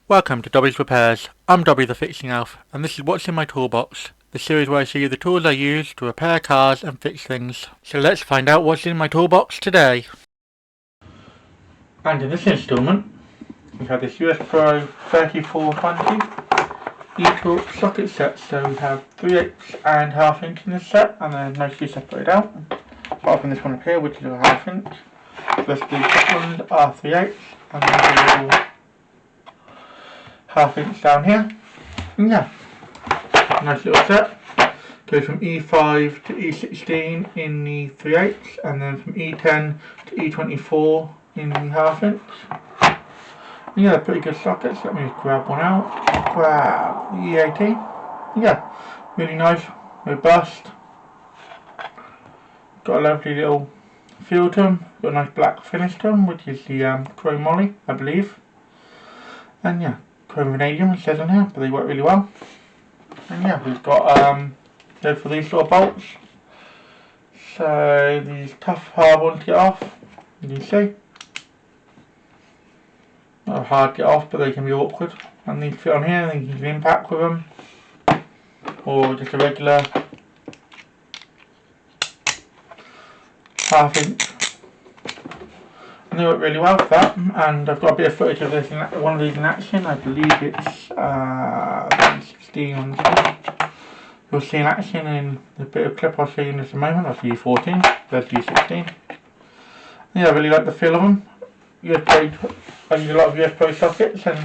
Welcome to Dobby Repairs. I'm Dobby the Fixing Elf, and this is what's in my toolbox, the series where I show you the tools I use to repair cars and fix things. So let's find out what's in my toolbox today. And in this instalment, we have this US.PRO 3420 E-Torx socket set. So we have 3/8 and 1/2 inch in this set, and they're nicely separated out. Apart from this one up here, which is a 1/2 inch. The rest of these top ones are 3/8, and there's a little 1/2 inch down here. And yeah, nice little set. Goes from E5 to E16 in the 3/8, and then from E10 to E24 in the 1/2 inch. And yeah, they're pretty good sockets. Let me just grab one out. Grab the E18. Yeah, really nice, robust. Got a lovely little feel to them. Got a nice black finish to them, which is the chrome moly, I believe. And yeah, chrome vanadium, it says on here, but they work really well. And yeah, we've got go for these sort of bolts. So these tough, hard ones to get off. You can see, not hard to get off, but they can be awkward. And these fit on here, and you can impact with them, or just a regular 1/2 inch. And they work really well for that. And I've got a bit of footage of this, one of these in action. I believe it's 16 on this. You'll see in action in the bit of clip I'll show you in just a moment. That's U14, there's U16. Yeah, I really like the feel of them. I use a lot of US.PRO sockets, and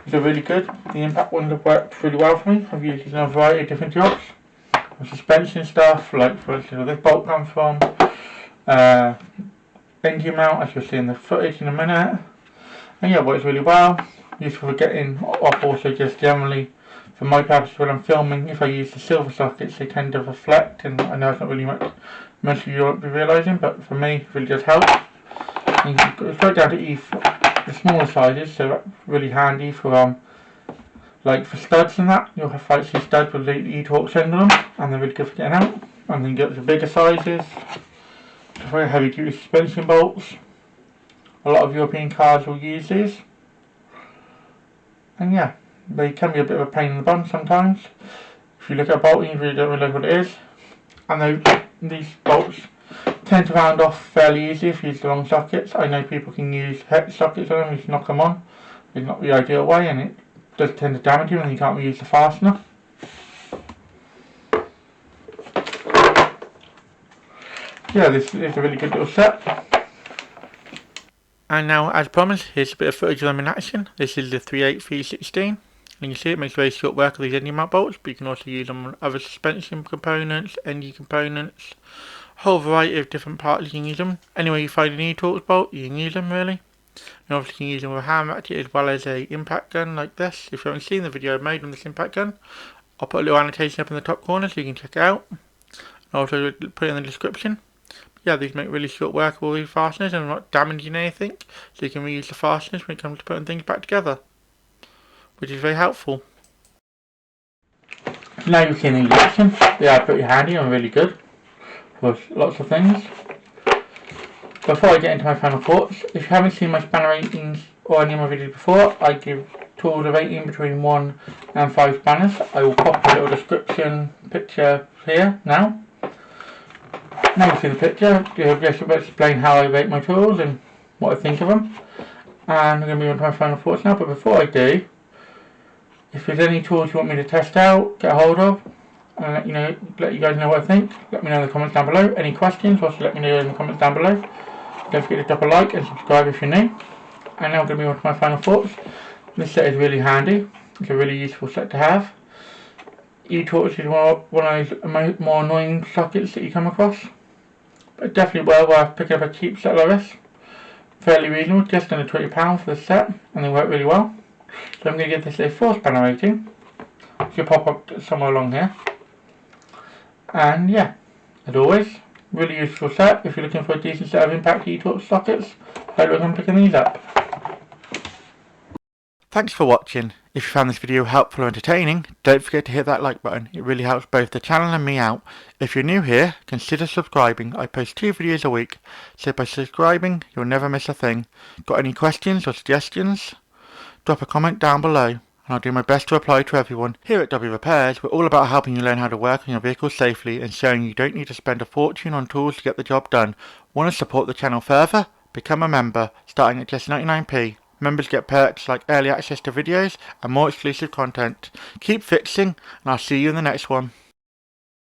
they're really good. The impact ones have worked really well for me. I've used these in a variety of different jobs. Suspension stuff, like for instance where this bolt comes from. Engine mount, as you'll see in the footage in a minute. And yeah, works really well. Useful for getting off, also just generally for my purposes when I'm filming. If I use the silver sockets, they tend to reflect, and I know it's not really much most of you won't be realising, but for me it really does help. And it's right down to the smaller sizes, so that's really handy for like for studs and that. You'll have fancy studs with the E-Torx end on them, and they're really good for getting out. And then you get the bigger sizes, very heavy duty suspension bolts. A lot of European cars will use these. And yeah, they can be a bit of a pain in the bum sometimes. If you look at a bolt, you really don't realise what it is. And these bolts tend to round off fairly easy if you use the long sockets. I know people can use hex sockets on them, just knock them on. It's not the ideal way, and it does tend to damage you when you can't use the fastener. Yeah, this is a really good little set. And now, as promised, here's a bit of footage of them in action. This is the 3/8 V16. And you can see it makes very short work of these engine mount bolts, but you can also use them on other suspension components, engine components, a whole variety of different parts you can use them. Anywhere you find an E-Torx bolt, you can use them really. And obviously you can use them with a hand ratchet as well as a impact gun like this. If you haven't seen the video I made on this impact gun, I'll put a little annotation up in the top corner so you can check it out. I'll also put it in the description. Yeah, these make really short work of all these fasteners and not damaging anything, so you can reuse the fasteners when it comes to putting things back together, which is very helpful. Now you've seen these in action. They are pretty handy and really good for lots of things. Before I get into my final thoughts, if you haven't seen my spanner ratings or any of my videos before, I give tools a rating between 1 and 5 spanners. I will pop a little description picture here now. Now you see the picture, I'll just explain how I rate my tools and what I think of them. And I'm going to move on to my final thoughts now, but before I do, if there's any tools you want me to test out, get a hold of, and let you guys know what I think, let me know in the comments down below. Any questions, also let me know in the comments down below. Don't forget to drop a like and subscribe if you're new. And now I'm going to move on to my final thoughts. This set is really handy, it's a really useful set to have. E-Torx is one of those more annoying sockets that you come across. But definitely well worth picking up a cheap set like this. Fairly reasonable, just under £20 for the set, and they work really well. So I'm going to give this a 4 spanner rating. Should pop up somewhere along here. And yeah, as always, really useful set if you're looking for a decent set of impact E-Torx sockets. Hope you're picking these up. Thanks for watching. If you found this video helpful or entertaining, don't forget to hit that like button. It really helps both the channel and me out. If you're new here, consider subscribing. I post 2 videos a week, so by subscribing, you'll never miss a thing. Got any questions or suggestions? drop a comment down below, and I'll do my best to reply to everyone. Here at Dobby Repairs, we're all about helping you learn how to work on your vehicle safely and showing you don't need to spend a fortune on tools to get the job done. Want to support the channel further? Become a member, starting at just 99p. Members get perks like early access to videos and more exclusive content. Keep fixing, and I'll see you in the next one.